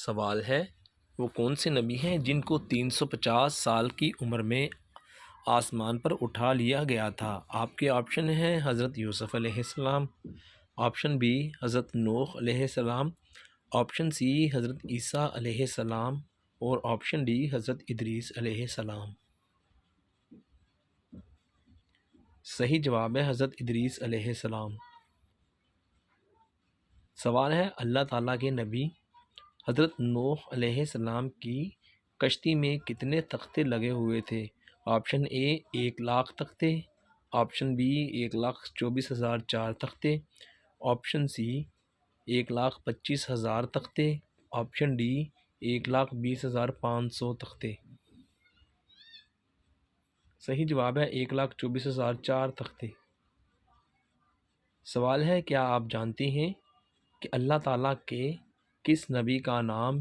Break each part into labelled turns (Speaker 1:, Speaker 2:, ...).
Speaker 1: سوال ہے وہ کون سے نبی ہیں جن کو 350 سال کی عمر میں آسمان پر اٹھا لیا گیا تھا؟ آپ کے آپشن ہیں حضرت یوسف علیہ السلام، آپشن بی حضرت نوح علیہ السلام، آپشن سی حضرت عیسیٰ علیہ السلام اور آپشن ڈی حضرت ادریس علیہ السلام۔ صحیح جواب ہے حضرت ادریس علیہ السلام۔ سوال ہے اللہ تعالیٰ کے نبی حضرت نوح علیہ السلام کی کشتی میں کتنے تختے لگے ہوئے تھے؟ آپشن اے 1,00,000 تختے، آپشن بی 1,24,004 تختے، آپشن سی 1,25,000 تختے، آپشن ڈی 1,20,500 تختے۔ صحیح جواب ہے 1,24,004 تختے۔ سوال ہے کیا آپ جانتے ہیں کہ اللہ تعالیٰ کے کس نبی کا نام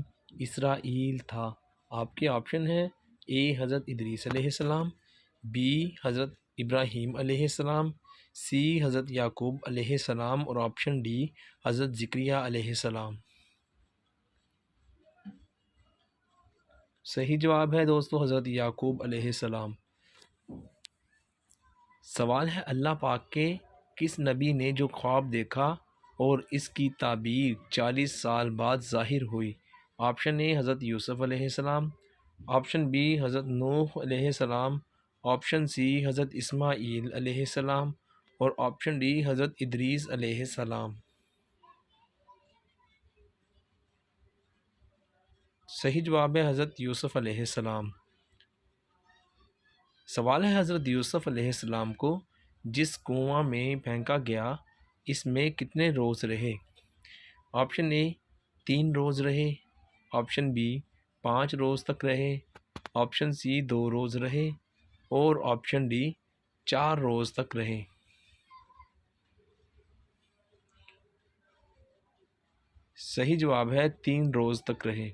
Speaker 1: اسرائیل تھا؟ آپ کے آپشن ہیں اے حضرت ادریس علیہ السلام، بی حضرت ابراہیم علیہ السلام، سی حضرت یعقوب علیہ السلام اور آپشن ڈی حضرت زکریا علیہ السلام۔ صحیح جواب ہے دوستو حضرت یعقوب علیہ السلام۔ سوال ہے اللہ پاک کے کس نبی نے جو خواب دیکھا اور اس کی تعبیر 40 سال بعد ظاہر ہوئی؟ آپشن اے حضرت یوسف علیہ السلام، آپشن بی حضرت نوح علیہ السلام، آپشن سی حضرت اسماعیل علیہ السلام اور آپشن ڈی حضرت ادریس علیہ السلام۔ صحیح جواب ہے حضرت یوسف علیہ السلام۔ سوال ہے حضرت یوسف علیہ السلام کو جس کنواں میں پھینکا گیا اس میں کتنے روز رہے؟ آپشن اے 3 روز رہے، آپشن بی 5 روز تک رہے، آپشن سی 2 روز رہے اور آپشن ڈی 4 روز تک رہے۔ صحیح جواب ہے 3 روز تک رہے۔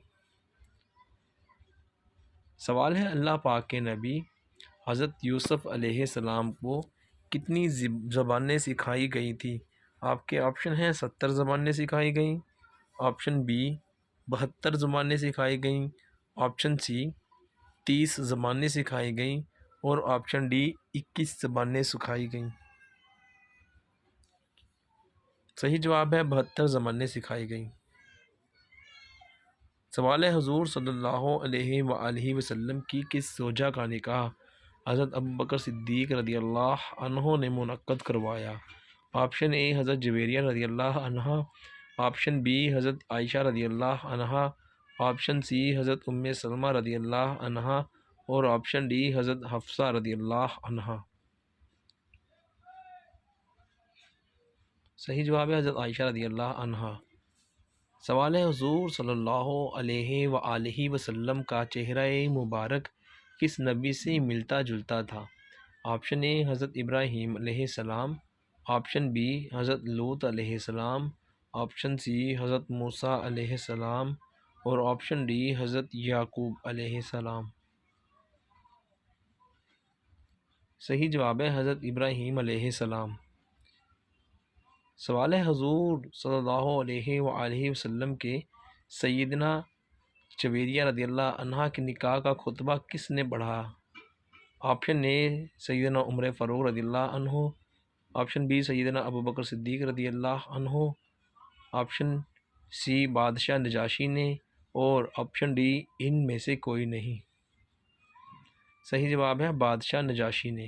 Speaker 1: سوال ہے اللہ پاک کے نبی حضرت یوسف علیہ السلام کو کتنی زبانیں سکھائی گئی تھی؟ آپ کے آپشن ہیں 70 زبانیں سکھائی گئیں، آپشن بی 72 زبانیں سکھائی گئیں، آپشن سی 30 زبانیں سکھائی گئیں اور آپشن ڈی 21 زبانیں سکھائی گئیں۔ صحیح جواب ہے 72 زبانیں سکھائی گئیں۔ سوال ہے حضور صلی اللہ علیہ وآلہ وسلم کی کس زوجہ کا نکاح حضرت ابوبکر صدیق رضی اللہ عنہ نے منعقد کروایا؟ آپشن اے حضرت جویریہ رضی اللہ عنہا، آپشن بی حضرت عائشہ رضی اللہ عنہا، آپشن سی حضرت ام سلمہ رضی اللہ عنہا اور آپشن ڈی حضرت حفصہ رضی اللہ عنہا۔ صحیح جواب ہے حضرت عائشہ رضی اللہ عنہا۔ سوال ہے حضور صلی اللہ علیہ وآلہ وسلم کا چہرہ مبارک کس نبی سے ملتا جلتا تھا؟ آپشن اے حضرت ابراہیم علیہ السلام، آپشن بی حضرت لوط علیہ السلام، آپشن سی حضرت موسیٰ علیہ السلام اور آپشن ڈی حضرت یعقوب علیہ السلام۔ صحیح جواب ہے حضرت ابراہیم علیہ السلام۔ سوال ہے حضور صلی اللہ علیہ وآلہ وسلم کے سیدنا جویریہ رضی اللہ عنہ کے نکاح کا خطبہ کس نے پڑھا؟ آپشن اے سیدنا عمر فاروق رضی اللہ عنہ، آپشن بی سیدنا ابوبکر صدیق رضی اللہ عنہ، آپشن سی بادشاہ نجاشی نے اور آپشن ڈی ان میں سے کوئی نہیں۔ صحیح جواب ہے بادشاہ نجاشی نے۔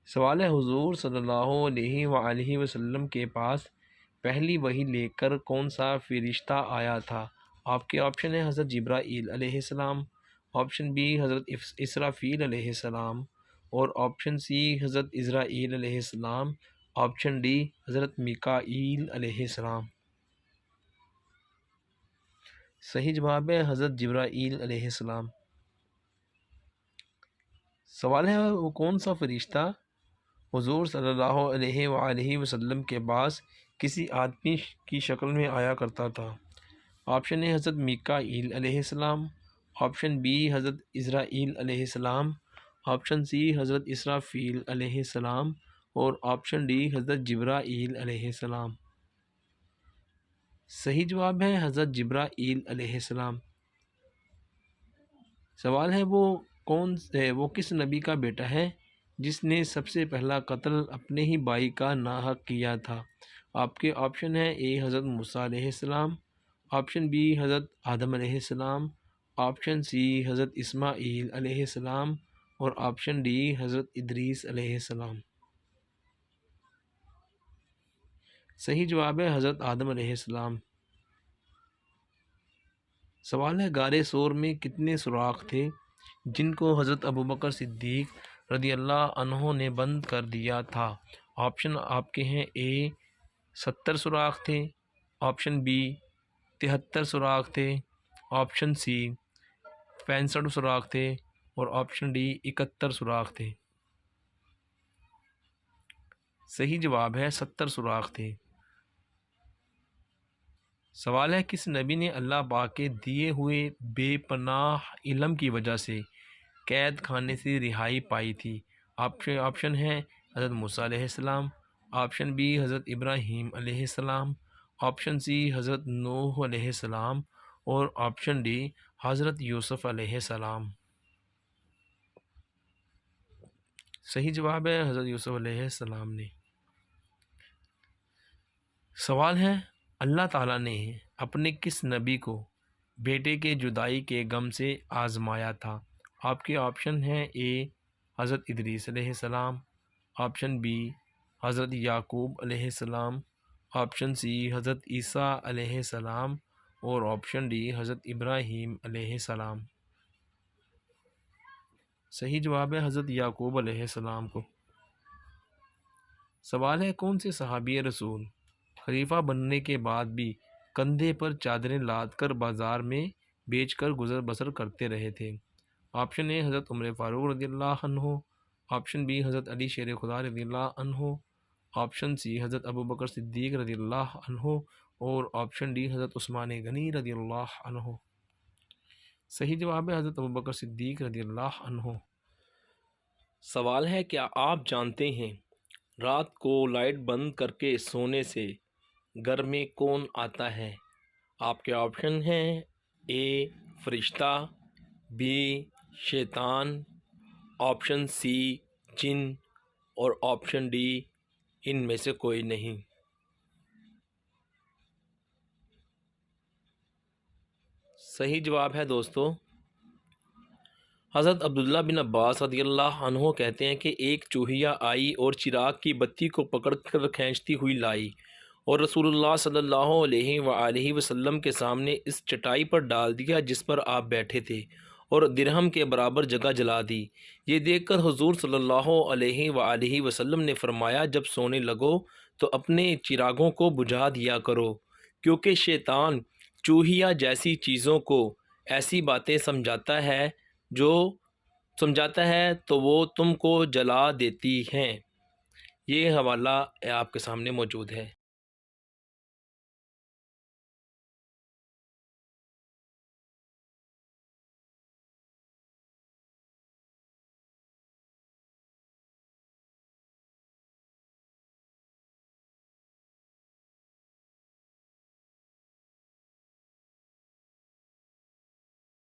Speaker 1: سوال ہے حضور صلی اللہ علیہ وآلہ وسلم کے پاس پہلی وحی لے کر کون سا فرشتہ آیا تھا؟ آپ کے آپشن ہیں حضرت جبرائیل علیہ السلام، آپشن بی حضرت اسرافیل علیہ السلام اور آپشن سی حضرت اسرائیل علیہ السلام، آپشن ڈی حضرت میکائیل علیہ السلام۔ صحیح جواب ہے حضرت جبرائیل علیہ السلام۔ سوال ہے وہ کون سا فرشتہ حضور صلی اللہ علیہ وآلہ وسلم کے پاس کسی آدمی کی شکل میں آیا کرتا تھا؟ آپشن اے حضرت میکائیل علیہ السلام، آپشن بی حضرت اسرائیل علیہ السلام، آپشن سی حضرت اسرافیل علیہ السلام اور آپشن ڈی حضرت جبرائیل علیہ السلام۔ صحیح جواب ہے حضرت جبرائیل علیہ السلام۔ سوال ہے وہ کس نبی کا بیٹا ہے جس نے سب سے پہلا قتل اپنے ہی بھائی کا ناحق کیا تھا؟ آپ کے آپشن ہیں: اے حضرت موسیٰ علیہ السلام، آپشن بی حضرت آدم علیہ السلام، آپشن سی حضرت اسماعیل علیہ السلام، اور آپشن ڈی حضرت ادریس علیہ السلام۔ صحیح جواب ہے حضرت آدم علیہ السلام۔ سوال ہے غار ثور میں کتنے سوراخ تھے جن کو حضرت ابوبکر صدیق رضی اللہ عنہ نے بند کر دیا تھا؟ آپشن آپ کے ہیں: اے 70 سوراخ تھے، آپشن بی 73 سوراخ تھے، آپشن سی 65 سوراخ تھے، اور آپشن ڈی 71 سوراخ تھے۔ صحیح جواب ہے 70 سوراخ تھے۔ سوال ہے کس نبی نے اللہ پاک کے دیے ہوئے بے پناہ علم کی وجہ سے قید خانے سے رہائی پائی تھی؟ آپشن ہے حضرت موسیٰ علیہ السلام، آپشن بی حضرت ابراہیم علیہ السلام، آپشن سی حضرت نوح علیہ السلام، اور آپشن ڈی حضرت یوسف علیہ السلام۔ صحیح جواب ہے حضرت یوسف علیہ السلام نے۔ سوال ہے اللہ تعالیٰ نے اپنے کس نبی کو بیٹے کے جدائی کے غم سے آزمایا تھا؟ آپ کے آپشن ہیں: اے حضرت ادریس علیہ السلام، آپشن بی حضرت یعقوب علیہ السلام، آپشن سی حضرت عیسیٰ علیہ السلام، اور آپشن ڈی حضرت ابراہیم علیہ السلام۔ صحیح جواب ہے حضرت یعقوب علیہ السلام کو۔ سوال ہے کون سے صحابی رسول خلیفہ بننے کے بعد بھی کندھے پر چادریں لاد کر بازار میں بیچ کر گزر بسر کرتے رہے تھے؟ آپشن اے حضرت عمر فاروق رضی اللہ عنہ، آپشن بی حضرت علی شیر خدا رضی اللہ عنہ، آپشن سی حضرت ابوبکر صدیق رضی اللہ عنہ، اور آپشن ڈی حضرت عثمان غنی رضی اللہ عنہ۔ صحیح جواب ہے حضرت ابوبکر صدیق رضی اللہ عنہ۔ سوال ہے کیا آپ جانتے ہیں رات کو لائٹ بند کر کے سونے سے گھر میں کون آتا ہے؟ آپ کے آپشن ہیں: اے فرشتہ، بی شیطان، آپشن سی جن، اور آپشن ڈی ان میں سے کوئی نہیں۔ صحیح جواب ہے دوستو حضرت عبداللہ بن عباس رضی اللہ عنہ کہتے ہیں کہ ایک چوہیا آئی اور چراغ کی بتی کو پکڑ کر کھینچتی ہوئی لائی اور رسول اللہ صلی اللہ علیہ وآلہ وسلم کے سامنے اس چٹائی پر ڈال دیا جس پر آپ بیٹھے تھے، اور درہم کے برابر جگہ جلا دی۔ یہ دیکھ کر حضور صلی اللہ علیہ وآلہ وسلم نے فرمایا جب سونے لگو تو اپنے چراغوں کو بجھا دیا کرو، کیونکہ شیطان چوہیا جیسی چیزوں کو ایسی باتیں سمجھاتا ہے تو وہ تم کو جلا دیتی ہیں۔ یہ حوالہ آپ کے سامنے موجود ہے۔